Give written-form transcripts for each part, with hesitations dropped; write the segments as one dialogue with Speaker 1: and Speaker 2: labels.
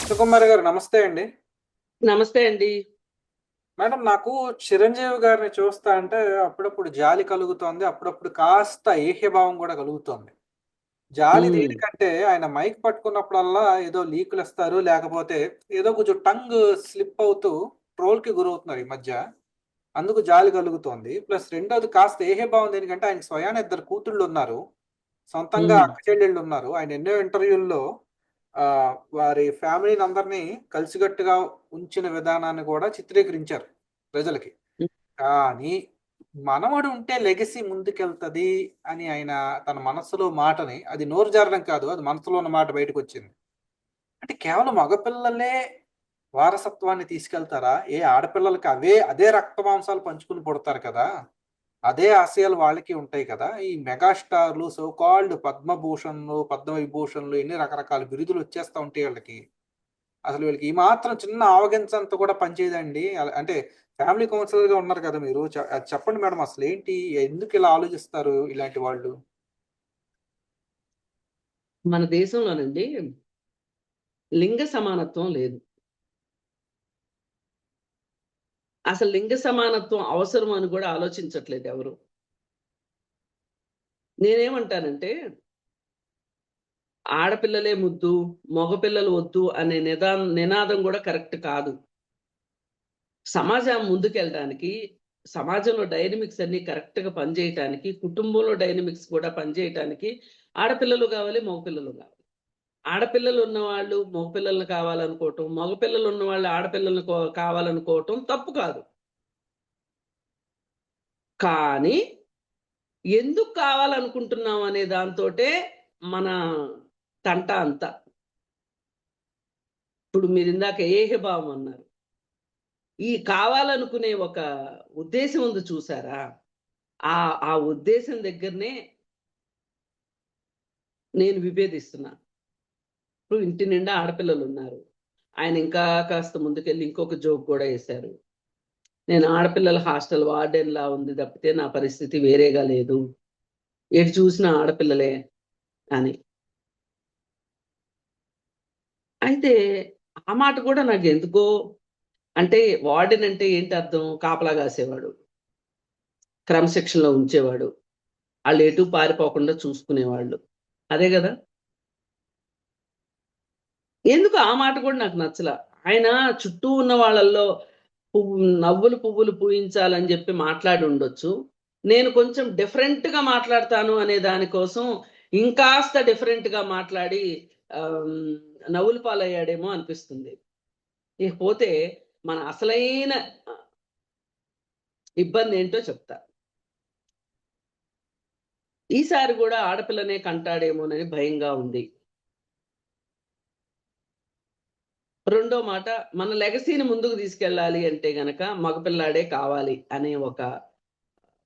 Speaker 1: సుకుమారి గారు నమస్తే అండి.
Speaker 2: నమస్తే అండి.
Speaker 1: మేడం నాకు చిరంజీవి గారిని చూస్తా అంటే అప్పుడప్పుడు జాలి కలుగుతోంది. అప్పుడప్పుడు కాస్త ఏహ్యభావం గూడా కలుగుతోంది. జాలి
Speaker 2: హ్మ్.
Speaker 1: దేనికంటే ఆయన మైక్ పట్టుకున్నప్పుడల్లా ఏదో లీకులిస్తారు. లేకపోతే ఏదో కొంచెం టంగ్ స్లిప్ అవుతూ ట్రోల్‌కి గురవుతున్నారు ఈ మధ్య. అందుకు జాలి కలుగుతోంది. ప్లస్ రెండోది కాస్త ఏహ్యభావం దేనికంటే ఆయనకి స్వయాన ఇద్దరు కూతుళ్ళున్నారు. సొంతంగా
Speaker 2: హ్మ్.
Speaker 1: అక్క చెల్లెళ్ళున్నారు. ఆయన ఎన్నో ఇంటర్వ్యూల్లో వారి ఫ్యామిలీ‌నందరిని కలిసికట్టుగా ఉంచిన విధానాన్ని గూడా చిత్రీకరించారు ప్రజలకి.
Speaker 2: హ్మ్.
Speaker 1: కానీ మనవడు ఉంటే లెగసీ ముందుకెళ్తది అని ఆయన తన మనస్సులో మాటని అది నోరు జారడం కాదు. అది మనసులో ఉన్న మాట బయటకొచ్చింది. అంటే కేవలం మగపిల్లలే వారసత్వాన్ని తీసుకెళ్తారా? ఆడపిల్లలకి అదే రక్త మాంసాలు పంచుకొని పుడతారు కదా! అదే ఆశయాలు వాళ్ళకి ఉంటాయి కదా! ఈ మెగా స్టార్‌లు, సో కాల్డ్ పద్మభూషణ్‌లు, పద్మవిభూషణ్‌లు ఎన్ని రకరకాల బిరుదులు వచ్చేస్తా ఉంటాయి ఈళ్ళకి. అసలు వీళ్ళకి ఈ మాత్రం చిన్న ఆవగించంత కూడా పనిచేయదండి. అంటే ఫ్యామిలీ కౌన్సిలర్‌గా ఉన్నారు కదా మీరు. అది చెప్పండి మేడం అసలేంటి? ఎందుకిలా ఆలోచిస్తారు ఇలాంటి వాళ్ళు?
Speaker 2: మన దేశంలోనండి లింగ సమానత్వం లేదు. అసలు లింగ సమానత్వం అవసరం అని గూడా ఆలోచించట్లేదు ఎవరు. నేనేమంటానంటే ఆడపిల్లలే ముద్దు, మగపిల్లలు వద్దు అనే నినాదం గూడా కరెక్ట్ కాదు. సమాజం ముందుకెళ్ళడానికి, సమాజంలో డైనమిక్స్ అన్నీ కరెక్ట్‌గా పనిజేయటానికి, కుటుంబంలో డైనమిక్స్ కూడా పనిజేయటానికి ఆడపిల్లలు గావాలి, మగపిల్లలు గావాలి. ఆడపిల్లలు ఉన్నవాళ్ళు మగపిల్లల్ని కావాలనుకోవటం, మగపిల్లలు ఉన్నవాళ్ళు ఆడపిల్లల్ని కావాలనుకోవటం తప్పు కాదు. కానీ ఎందుకు కావాలనుకుంటున్నాం అనే దాంతోటే మన తంట అంతా. ఇప్పుడు మీరిందాక ఏహ్యభావం అన్నారు. ఈ కావాలనుకునే ఒక ఉద్దేశ్యం ఉంది చూసారా? ఆ ఉద్దేశ్యం దగ్గరనే నేను విభేదిస్తున్నా. ఇప్పుడు ఇంటి నిండా ఆడపిల్లలున్నారు. ఆయన ఇంకా కాస్త ముందుకెళ్ళి ఇంకొక జోక్ గూడా యేశారు. నేను ఆడపిల్లల హాస్టల్ వార్డెన్‌లా ఉంది తప్పితే నా పరిస్థితి వేరేగా లేదు. ఎటు చూసినా ఆడపిల్లలే అని. అయితే ఆ మాట కూడా నాకెందుకో అంటే వార్డెన్ అంటే ఏంటి అర్థం? కాపలా కాసేవాడు. క్రమశిక్షణలో ఉంచేవాడు. ఆళ్ళెటు పారిపోకుండా చూసుకునేవాళ్ళు. అదే గదా! ఎందుకో ఆ మాట కూడా నాకు నచ్చల. ఆయన చుట్టూ ఉన్న వాళ్ళల్లో పువ్వులు పూయించాలని జెప్పి మాట్లాడుండొచ్చు. నేను కొంచెం డిఫరెంట్‌గా మాట్లాడతాను అనే దాని కోసం ఇంకాస్త డిఫరెంట్‌గా మాట్లాడి నవ్వుల పాలయ్యాడేమో అనిపిస్తుంది. ఇకపోతే మన అసలైన ఆహ్, ఇబ్బందేంటో చెప్తా. ఈసారి గూడా ఆడపిల్లనే కంటాడేమోనని భయంగా ఉంది. రెండో మాట మన లెగసీని ముందుకు తీసుకెళ్ళాలి అంటే గనక మగపిల్లాడే కావాలి అనే ఒక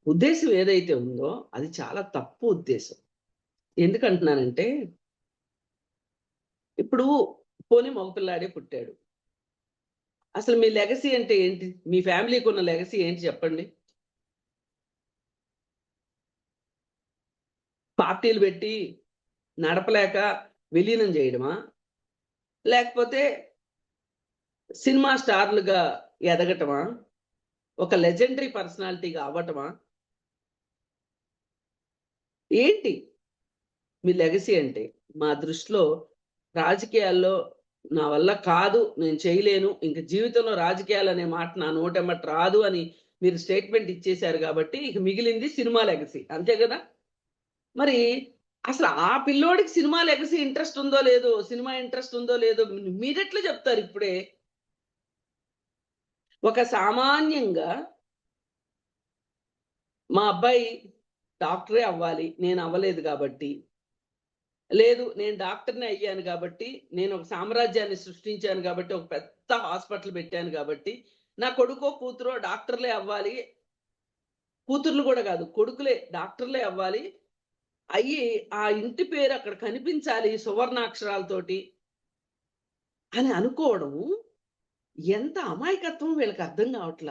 Speaker 2: ఉద్దేశ్యం ఏదైతే ఉందో అది చాలా తప్పు ఉద్దేశ్యం. ఎందుకంటున్నానంటే ఇప్పుడు పోనీ మగపిల్లాడే పుట్టాడు. అసలు మీ లెగసీ అంటే ఏంటి? మీ ఫ్యామిలీకున్న లెగసీ ఏంటి చెప్పండి? పార్టీలు పెట్టి నడపలేక విలీనం జేయడమా? లేకపోతే సినిమా స్టార్‌లుగా ఎదగటమా? ఒక లెజెండరీ పర్సనాలిటీగా అవ్వటమా? ఏంటి మీ లెగసీ అంటే? మా దృష్టిలో రాజకీయాల్లో నా వల్ల కాదు, నేను చేయలేను, ఇంక జీవితంలో రాజకీయాలనే మాట నా నోటెమ్మట రాదు అని మీరు స్టేట్‌మెంట్ ఇచ్చేసారు గాబట్టి, ఇక మిగిలింది సినిమా లెగసీ. అంతే గదా! మరి అసలు ఆ పిల్లోడికి సినిమా లెగసీ ఇంట్రెస్ట్ ఉందో లేదో, సినిమా ఇంట్రెస్ట్ ఉందో లేదో మీరెట్లా చెప్తారు ఇప్పుడే? ఒక సామాన్యంగా మా అబ్బాయి డాక్టరే అవ్వాలి. నేను అవ్వలేదు గాబట్టి. లేదు నేను డాక్టర్‌నే అయ్యాను గాబట్టి, నేను ఒక సామ్రాజ్యాన్ని సృష్టించాను గాబట్టి, ఒక పెద్ద హాస్పిటల్ పెట్టాను గాబట్టి, నా కొడుకో, కూతురో డాక్టర్‌లే అవ్వాలి. కూతుర్లు గూడా గాదు. కొడుకులే డాక్టర్‌లే అవ్వాలి. అయ్యి ఆ ఇంటి పేరు అక్కడ కనిపించాలి సువర్ణాక్షరాలతోటి అని అనుకోవడము ఎంత అమాయకత్వం వీళ్ళకి అర్థం గావట్ల.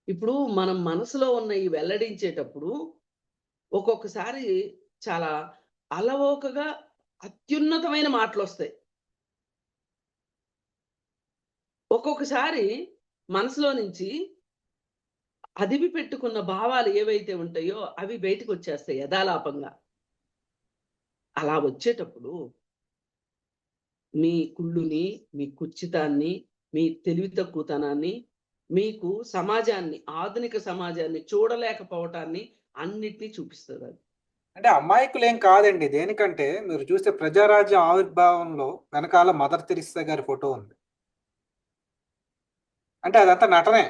Speaker 2: ఇప్పుడు మనం మనసులో ఉన్నయి వెల్లడించేటప్పుడు ఒక్కొక్కసారి చాలా అలవోకగా అత్యున్నతమైన మాటలొస్తాయి. ఒక్కొక్కసారి మనసులో నుంచి అదిమి పెట్టుకున్న భావాలు ఏవైతే ఉంటాయో అవి బయటకు వచ్చేస్తాయి యథాలాపంగా. అలా వచ్చేటప్పుడు మీ కుళ్ళుని, మీ కుచ్చితాన్ని, మీ తెలివి తక్కువతనాన్ని, మీకు సమాజాన్ని, ఆధునిక సమాజాన్ని చూడలేకపోవటాన్ని అన్నిటినీ చూపిస్తుంది అది.
Speaker 1: అంటే అమాయకులేం కాదండి. దేనికంటే మీరు చూస్తే ప్రజారాజ్యం ఆవిర్భావంలో వెనకాల మదర్ తెరిస్సా గారి ఫోటో ఉంది. అంటే అదంతా నటనే.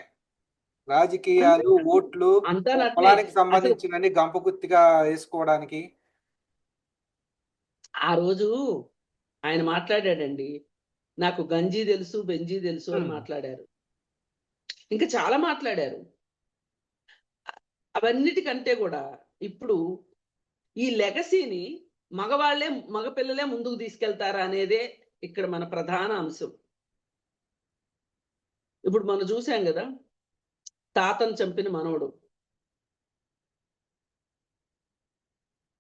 Speaker 1: రాజకీయాలు, ఓట్లు,
Speaker 2: అంతా నటనే.
Speaker 1: కులానికి
Speaker 2: అసలు
Speaker 1: సంబంధించినవి గంపగుత్తిగా వేసుకోవడానికి.
Speaker 2: ఆ రోజు ఆయన మాట్లాడాడండి, నాకు గంజి తెలుసు, బెంజీ తెలుసు అని మాట్లాడారు. ఇంకా చాలా మాట్లాడారు. అవన్నిటికంటే కూడా ఇప్పుడు ఈ లెగసీని మగపిల్లలే ముందుకు తీసుకెళ్తారా అనేదే ఇక్కడ మన ప్రధాన అంశం. ఇప్పుడు మనం చూసాం కదా, తాతను చంపిన మనవడు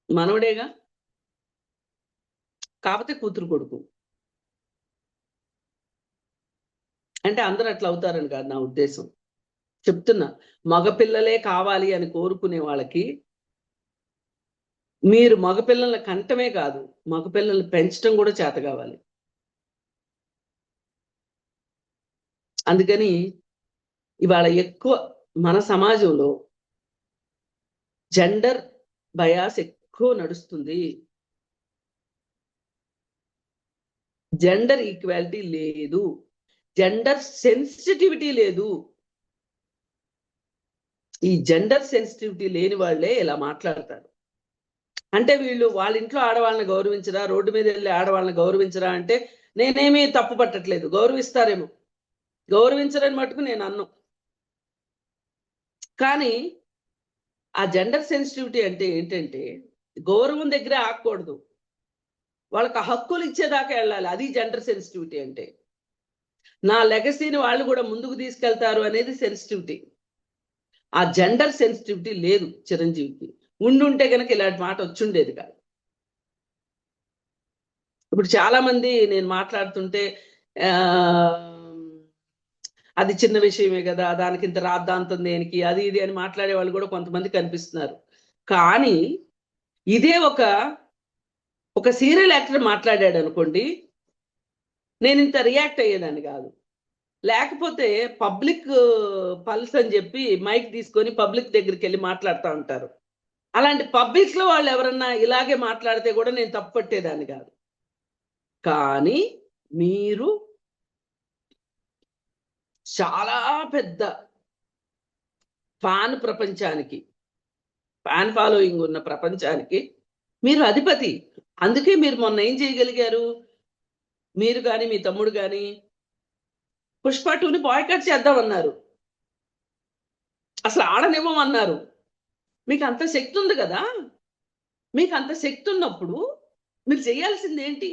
Speaker 2: మనవడేగా, కాకపోతే కూతురు కొడుకు. అంటే అందరూ అట్లా అవుతారని కాదు నా ఉద్దేశం. చెప్తున్నా, మగపిల్లలే కావాలి అని కోరుకునే వాళ్ళకి మీరు మగపిల్లల్ని కంటమే కాదు, మగపిల్లల్ని పెంచడం కూడా చేత కావాలి. అందుకని ఇవాళ ఎక్కువ మన సమాజంలో జెండర్ బయాస్ ఎక్కువ నడుస్తుంది. జెండర్ ఈక్వాలిటీ లేదు, జెండర్ సెన్సిటివిటీ లేదు. ఈ జెండర్ సెన్సిటివిటీ లేని వాళ్ళే ఇలా మాట్లాడతారు. అంటే వీళ్ళు వాళ్ళ ఇంట్లో ఆడవాళ్ళని గౌరవించరా, రోడ్డు మీద వెళ్ళి ఆడవాళ్ళని గౌరవించరా అంటే నేనేమీ తప్పు పట్టట్లేదు, గౌరవిస్తారేమో, గౌరవించరని మటుకు నేను అన్ను. కానీ ఆ జెండర్ సెన్సిటివిటీ అంటే ఏంటంటే గౌరవం దగ్గరే ఆగకూడదు, వాళ్ళకి హక్కులు ఇచ్చేదాకా వెళ్ళాలి. అది జెండర్ సెన్సిటివిటీ అంటే. నా లెగసీని వాళ్ళు కూడా ముందుకు తీసుకెళ్తారు అనేది సెన్సిటివిటీ. ఆ జెండర్ సెన్సిటివిటీ లేదు చిరంజీవికి. ఉండుంటే కనుక ఇలాంటి మాట వచ్చుండేది కాదు. ఇప్పుడు చాలా మంది నేను మాట్లాడుతుంటే అది చిన్న విషయమే కదా, దానికి ఇంత రాద్ధాంతం దేనికి, అది ఇది అని మాట్లాడే వాళ్ళు కూడా కొంతమంది కనిపిస్తున్నారు. కానీ ఇదే ఒక సీరియల్ యాక్టర్ మాట్లాడాడు అనుకోండి, నేను ఇంత రియాక్ట్ అయ్యేదాన్ని కాదు. లేకపోతే పబ్లిక్ పల్స్ అని చెప్పి మైక్ తీసుకొని పబ్లిక్ దగ్గరికి వెళ్ళి మాట్లాడుతూ ఉంటారు. అలాంటి పబ్లిక్ లో వాళ్ళు ఎవరన్నా ఇలాగే మాట్లాడితే కూడా నేను తప్పుపట్టేదాన్ని కాదు. కానీ మీరు చాలా పెద్ద ఫ్యాన్ ఫాలోయింగ్ ఉన్న ప్రపంచానికి మీరు అధిపతి. అందుకే మీరు మొన్న ఏం చేయగలిగారు, మీరు కానీ మీ తమ్ముడు కానీ పుష్ప 2ని బాయ్కట్ చేద్దామన్నారు, అసలు ఆడనివ్వమన్నారు. మీకు అంత శక్తి ఉంది కదా, మీకు అంత శక్తి ఉన్నప్పుడు మీరు చేయాల్సింది ఏంటి?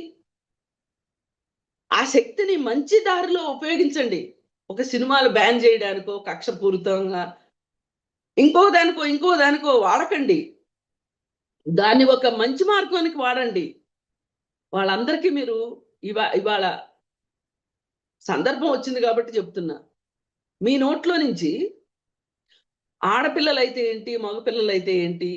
Speaker 2: ఆ శక్తిని మంచి దారిలో ఉపయోగించండి. ఒక సినిమాలు బ్యాన్ చేయడానికో, కక్షపూరితంగా ఇంకో దానికో వాడకండి. దాన్ని ఒక మంచి మార్గానికి వాడండి. వాళ్ళందరికీ మీరు ఇవాళ సందర్భం వచ్చింది కాబట్టి చెప్తున్నా, మీ నోట్లో నుంచి ఆడపిల్లలైతే ఏంటి, మగపిల్లలైతే ఏంటి,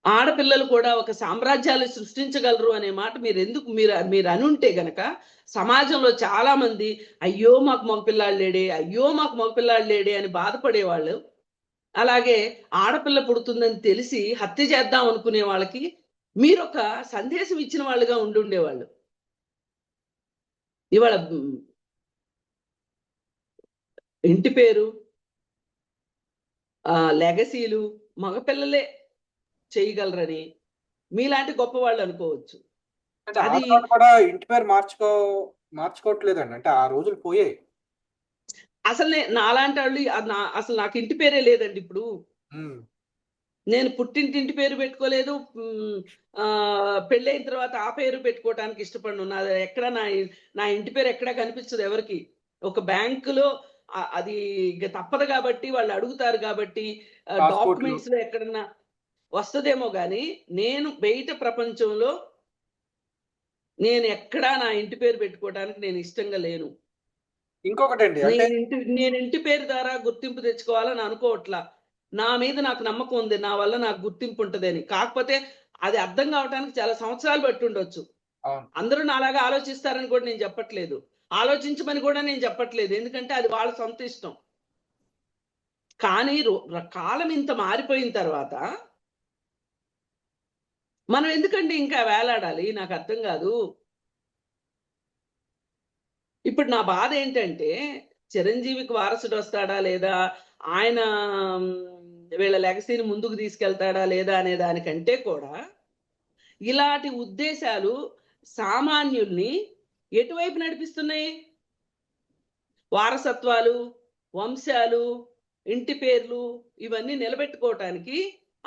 Speaker 2: ఆడపిల్లలు కూడా ఒక సామ్రాజ్యాలు సృష్టించగలరు అనే మాట మీరు అనుంటే గనక సమాజంలో చాలా మంది అయ్యో మాకు మగపిల్లాడు లేడే అని బాధపడేవాళ్ళు, అలాగే ఆడపిల్ల పుడుతుందని తెలిసి హత్య చేద్దాం అనుకునే వాళ్ళకి మీరు ఒక సందేశం ఇచ్చిన వాళ్ళుగా ఉండేవాళ్ళు. ఇవాళ ఇంటి పేరు, లెగసీలు మగపిల్లలే చేయగలరని మీలాంటి గొప్ప వాళ్ళు అనుకోవచ్చు.
Speaker 1: అంటే అది కూడా ఇంటి పేరు మార్చుకోవట్లేదండి. అంటే ఆ రోజులు పోయాయి.
Speaker 2: అసలు నాలాంటి వాళ్ళు అసలు నాకు ఇంటి పేరే లేదండి. ఇప్పుడు నేను పుట్టింటి పేరు పెట్టుకోలేదు, పెళ్ళైన తర్వాత ఆ పేరు పెట్టుకోవడానికి ఇష్టపడను. ఎక్కడ నా ఇంటి పేరు ఎక్కడా కనిపించదు ఎవరికి. ఒక బ్యాంకులో అది తప్పదు కాబట్టి వాళ్ళు అడుగుతారు కాబట్టి డాక్యుమెంట్స్ లో ఎక్కడన్నా వస్తుందేమో కానీ నేను బయట ప్రపంచంలో నేను ఎక్కడా నా ఇంటి పేరు పెట్టుకోవడానికి నేను ఇష్టంగా లేను.
Speaker 1: ఇంకొకటండి అంటే
Speaker 2: నేను ఇంటి పేరు ద్వారా గుర్తింపు తెచ్చుకోవాలని అనుకోవట్లా. నా మీద నాకు నమ్మకం ఉంది, నా వల్ల నాకు గుర్తింపు ఉంటదని. కాకపోతే అది అర్థం కావడానికి చాలా సంవత్సరాలు బట్టి ఉండొచ్చు.
Speaker 1: అవును.
Speaker 2: అందరూ నాలాగా ఆలోచిస్తారని కూడా నేను చెప్పట్లేదు, ఆలోచించమని కూడా నేను చెప్పట్లేదు, ఎందుకంటే అది వాళ్ళ సొంత ఇష్టం. కానీ కాలం ఇంత మారిపోయిన తర్వాత మనం ఎందుకండి ఇంకా వేలాడాలి? నాకు అర్థం కాదు. ఇప్పుడు నా బాధ ఏంటంటే, చిరంజీవికి వారసుడు వస్తాడా లేదా, ఆయన వీళ్ళ లెగసీని ముందుకు తీసుకెళ్తాడా లేదా అనే దానికంటే కూడా ఇలాంటి ఉద్దేశాలు సామాన్యుల్ని ఎటువైపు నడిపిస్తున్నాయి? వారసత్వాలు, వంశాలు, ఇంటి పేర్లు ఇవన్నీ నిలబెట్టుకోవటానికి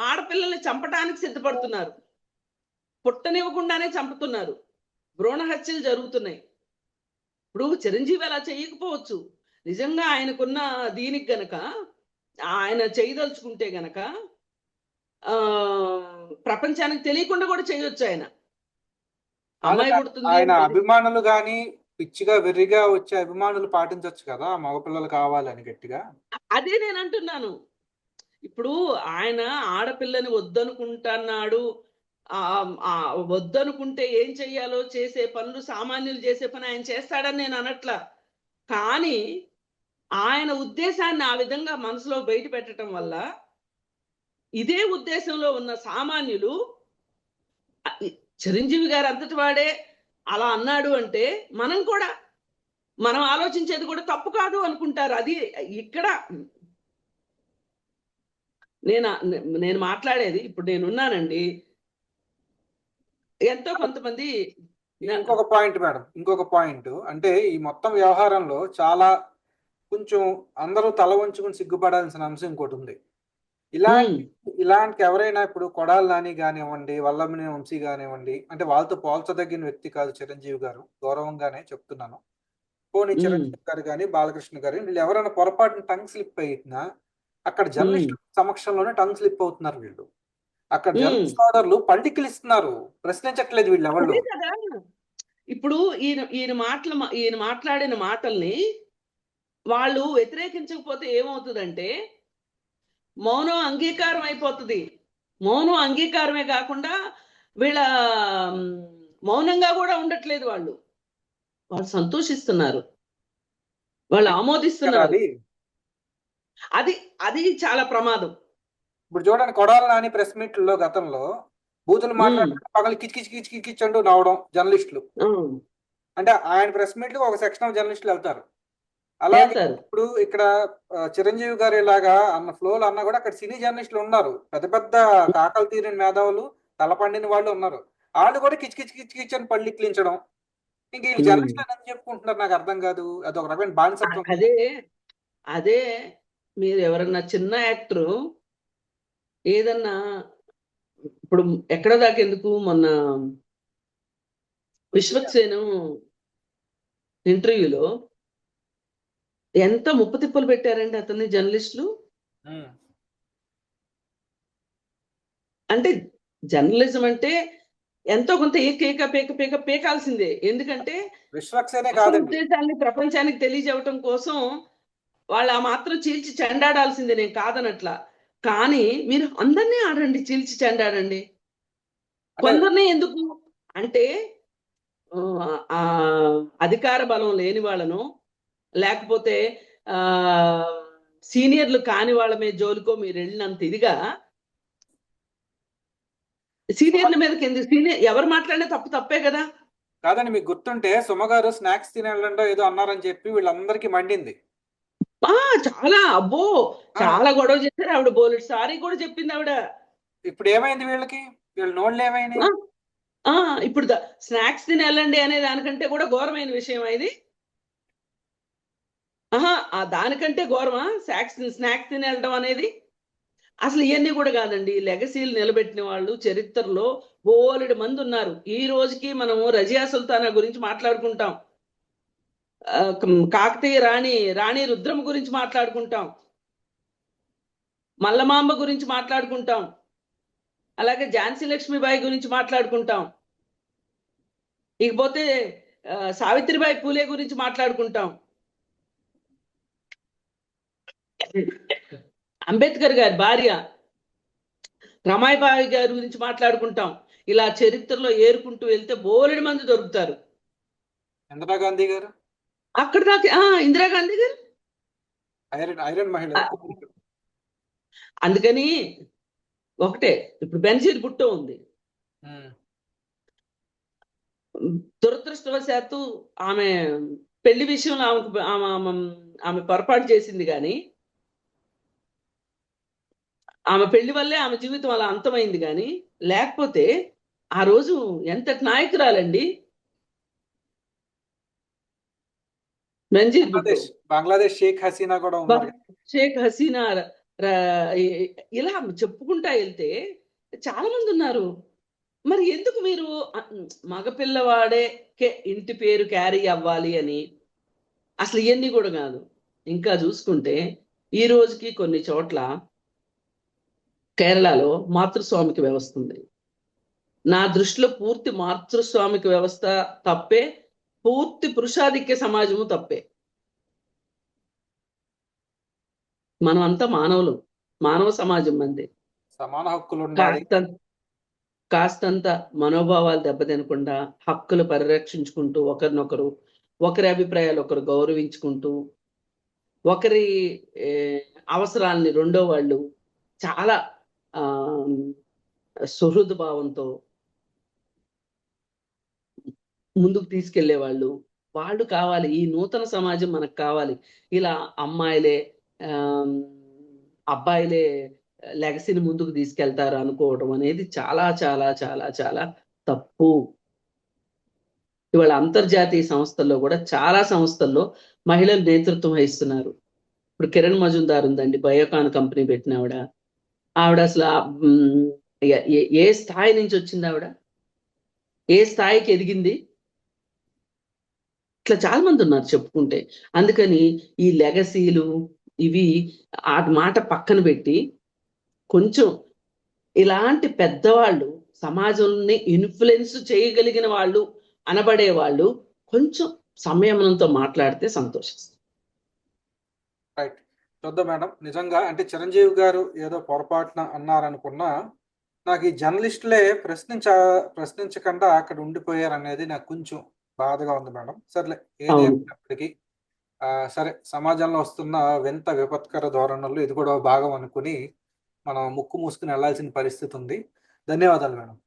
Speaker 2: ఆడపిల్లల్ని చంపటానికి సిద్ధపడుతున్నారు. పుట్టనివ్వకుండానే చంపుతున్నారు. భ్రూణ హత్యలు జరుగుతున్నాయి. ఇప్పుడు చిరంజీవి అలా చేయకపోవచ్చు. నిజంగా ఆయనకున్న దీనికి గనక, ఆయన చేయదలుచుకుంటే గనక ప్రపంచానికి తెలియకుండా కూడా చేయొచ్చు ఆయన. అమ్మాయి పుడుతుంది
Speaker 1: ఆయన
Speaker 2: అని
Speaker 1: అభిమానులు గాని పిచ్చిగా వెర్రిగా వచ్చే అభిమానులు పాటించవచ్చు కదా మగపిల్లలు కావాలని గట్టిగా.
Speaker 2: అదే నేను అంటున్నాను. ఇప్పుడు ఆయన ఆడపిల్లని వద్దనుకుంటున్నాడు, వద్దనుకుంటే ఏం చెయ్యాలో చేసే పనులు, సామాన్యులు చేసే పని ఆయన చేస్తాడని నేను అనట్లా. కానీ ఆయన ఉద్దేశాన్ని ఆ విధంగా మనసులో బయట పెట్టడం వల్ల ఇదే ఉద్దేశంలో ఉన్న సామాన్యులు చిరంజీవి గారు అంతటి వాడే అలా అన్నాడు అంటే మనం ఆలోచించేది కూడా తప్పు కాదు అనుకుంటారు. అది ఇక్కడ నేను మాట్లాడేది. ఇప్పుడు నేనున్నానండి, ఎంతో కొంతమంది.
Speaker 1: ఇంకొక పాయింట్ మేడం, ఇంకొక పాయింట్ అంటే ఈ మొత్తం వ్యవహారంలో చాలా కొంచెం అందరూ తల వంచుకుని సిగ్గుపడాల్సిన అంశం ఇంకోటి ఉంది. ఇలాంటి ఎవరైనా ఇప్పుడు కొడాలి నాని కానివ్వండి, వల్లభనేని వంశీ కానివ్వండి, అంటే వాళ్ళతో పోల్చదగిన వ్యక్తి కాదు చిరంజీవి గారు, గౌరవంగానే చెప్తున్నాను. పోనీ చిరంజీవి గారు కానీ బాలకృష్ణ గారు వీళ్ళు ఎవరైనా పొరపాటున టంగ్ స్లిప్ అయినా అక్కడ జర్నలిస్ట్ సమక్షంలోనే టంగ్ స్లిప్ అవుతున్నారు వీళ్ళు. అక్కడ జర్నలిస్ట్ సోదరులు పల్టికిలిస్తున్నారు, ప్రశ్నించట్లేదు వీళ్ళు ఎవరు.
Speaker 2: ఇప్పుడు ఈయన మాట్లాడిన మాటల్ని వాళ్ళు వ్యతిరేకించకపోతే ఏమవుతుందంటే మౌనం అంగీకారం అయిపోతుంది. మౌనం అంగీకారమే కాకుండా వీళ్ళ మౌనంగా కూడా ఉండట్లేదు, వాళ్ళు సంతోషిస్తున్నారు, వాళ్ళు ఆమోదిస్తున్నారు. అది అది చాలా ప్రమాదం.
Speaker 1: ఇప్పుడు చూడండి, కొడాలి నాని ప్రెస్ మీట్లో గతంలో బూతులు మాట్లాడుతూ పగలు కిచ్ కిచ్ కిచ్ కిచ్ అంటూ నవ్వడం జర్నలిస్టులు. అంటే ఆయన ప్రెస్ మీట్ ఒక సెక్షన్ ఆఫ్ జర్నలిస్టులు వెళ్తారు. అలాగే ఇప్పుడు ఇక్కడ చిరంజీవి గారు ఇలాగా అన్న ఫ్లోలు అన్నా కూడా అక్కడ సినీ జర్నలిస్టులు ఉన్నారు, పెద్ద పెద్ద కాకలు తీరిన మేధావులు, తలపండిన వాళ్ళు ఉన్నారు. వాళ్ళు కూడా కిచ్ కిచ్ కిచ్ కిచ్ అని పళ్ళిక్కించడం. ఇంక వీళ్ళు జర్నలిస్టులు అని చెప్పుకుంటున్నారు, నాకు అర్థం కాదు. అది ఒక రకమైన బానిసత్వం.
Speaker 2: అదే మీరు ఎవరన్నా చిన్న యాక్టరు ఏదన్నా, ఇప్పుడు ఎక్కడ దాకా ఎందుకు, మొన్న విశ్వక్సేను ఇంటర్వ్యూలో ఎంత ముప్పు తిప్పలు పెట్టారండి అతన్ని జర్నలిస్టులు. అంటే జర్నలిజం అంటే ఎంతో కొంత పేకాల్సిందే. ఎందుకంటే ఉద్దేశాన్ని ప్రపంచానికి తెలియజేయటం కోసం వాళ్ళు ఆ మాత్రం చీల్చి చెండాడాల్సిందే, నేను కాదనట్లా. కానీ మీరు అందరినీ ఆడండి, చీల్చి చెండాడండి. కొందరిని ఎందుకు అంటే అధికార బలం లేని వాళ్ళను, లేకపోతే సీనియర్లు కాని వాళ్ళ మీద జోలికో మీరు వెళ్ళినంత ఇదిగా సీనియర్ల మీదకి ఎందుకు? సీనియర్ ఎవరు మాట్లాడినా తప్పే కదా.
Speaker 1: కాదండి, మీకు గుర్తుంటే సుమ గారు స్నాక్స్ తినేళ్ళంటో ఏదో అన్నారని చెప్పి వీళ్ళందరికీ మండింది.
Speaker 2: చాలా, అబ్బో చాలా గొడవ చేశారు ఆవిడ. బోలెడు సారీ కూడా చెప్పింది ఆవిడ.
Speaker 1: ఇప్పుడు ఏమైంది వీళ్ళకి? వీళ్ళ నోళ్ళు ఏమైనాయి?
Speaker 2: ఇప్పుడు స్నాక్స్ తిని వెళ్ళండి అనే దానికంటే కూడా ఘోరమైన విషయం ఇది. దానికంటే ఘోరమా స్నాక్స్ తిని వెళ్ళడం అనేది? అసలు ఇవన్నీ కూడా కాదండి. లెగసీలు నిలబెట్టిన వాళ్ళు చరిత్రలో బోలెడు మంది ఉన్నారు. ఈ రోజుకి మనము రజియా సుల్తానా గురించి మాట్లాడుకుంటాం, కాకతీయ రాణి రుద్రమ గురించి మాట్లాడుకుంటాం, మల్లమాంబ గురించి మాట్లాడుకుంటాం, అలాగే ఝాన్సీ లక్ష్మీబాయి గురించి మాట్లాడుకుంటాం, ఇకపోతే సావిత్రిబాయి పూలే గురించి మాట్లాడుకుంటాం. అంబేద్కర్ గారి భార్య రమాయిబాయి గారి గురించి మాట్లాడుకుంటాం. ఇలా చరిత్రలో ఏరుకుంటూ వెళ్తే బోలెడు మంది దొరుకుతారు.
Speaker 1: ఇందిరాగాంధీ గారు
Speaker 2: అక్కడ దాకా ఇందిరాగాంధీ గారు.
Speaker 1: ఐరన్ మహిళ.
Speaker 2: అందుకని ఒకటే, ఇప్పుడు బెనజీర్ భుట్టో ఉంది. దురదృష్టవశాత్తు ఆమె పెళ్లి విషయంలో ఆమె పొరపాటు చేసింది, కానీ ఆమె పెళ్లి వల్లే ఆమె జీవితం అలా అంతమైంది. కానీ లేకపోతే ఆ రోజు ఎంతటి నాయకురాలండి బెనజీర్ భుట్టో.
Speaker 1: బంగ్లాదేశ్ షేక్ హసీనా కూడా ఉన్నారు.
Speaker 2: షేక్ హసీనా ఇలా చెప్పుకుంటా వెళ్తే చాలా మంది ఉన్నారు. మరి ఎందుకు మీరు మగపిల్లవాడే ఇంటి పేరు క్యారీ అవ్వాలి అని? అసలు ఇవన్నీ కూడా కాదు. ఇంకా చూసుకుంటే ఈ రోజుకి కొన్ని చోట్ల కేరళలో మాతృస్వామిక వ్యవస్థ ఉంది. నా దృష్టిలో పూర్తి మాతృస్వామిక వ్యవస్థ తప్పే, పూర్తి పురుషాధిక్య సమాజము తప్పే. మనం అంతా మానవులు, మానవ సమాజం మంది.
Speaker 1: సమాన హక్కులు ఉండాలి.
Speaker 2: కాస్తంత మనోభావాలు దెబ్బతినకుండా హక్కులు పరిరక్షించుకుంటూ, ఒకరినొకరు, ఒకరి అభిప్రాయాలు ఒకరు గౌరవించుకుంటూ, ఒకరి అవసరాలని రెండో వాళ్ళు చాలా సుహృద భావంతో ముందుకు తీసుకెళ్లే వాళ్ళు కావాలి. ఈ నూతన సమాజం మనకు కావాలి. ఇలా అమ్మాయిలే అబ్బాయిలే లెగసీని ముందుకు తీసుకెళ్తారు అనుకోవడం అనేది చాలా చాలా చాలా చాలా తప్పు. ఇవాళ అంతర్జాతీయ సంస్థల్లో కూడా చాలా సంస్థల్లో మహిళలు నేతృత్వం వహిస్తున్నారు. ఇప్పుడు కిరణ్ మజుందార్ ఉందండి, బయోకాన్ కంపెనీ పెట్టిన ఆవిడ అసలు ఏ స్థాయి నుంచి వచ్చింది? ఆవిడ ఏ స్థాయికి ఎదిగింది? ఇట్లా చాలా మంది ఉన్నారు చెప్పుకుంటే. అందుకని ఈ లెగసీలు ఇవి ఆ మాట పక్కన పెట్టి, కొంచెం ఇలాంటి పెద్దవాళ్ళు, సమాజంని ఇన్ఫ్లుయెన్స్ చేయగలిగిన వాళ్ళు అనబడే వాళ్ళు కొంచెం సంయమనంతో మాట్లాడితే సంతోషిస్తాం.
Speaker 1: రైట్. చూద్దాం మేడం. నిజంగా అంటే చిరంజీవి గారు ఏదో పొరపాటున అన్నారనుకున్నా, నాకు ఈ జర్నలిస్టులే ప్రశ్నించకుండా అక్కడ ఉండిపోయారు అనేది నాకు కొంచెం బాధగా ఉంది మేడం. సర్లే, ఏదేమైనప్పటికీ సరే, సమాజంలో వస్తున్న వింత విపత్కర ధోరణులు ఇది కూడా భాగం అనుకుని మనం ముక్కు మూసుకుని వెళ్లాల్సిన పరిస్థితి ఉంది. ధన్యవాదాలు మేడం.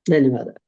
Speaker 2: ధన్యవాదాలు.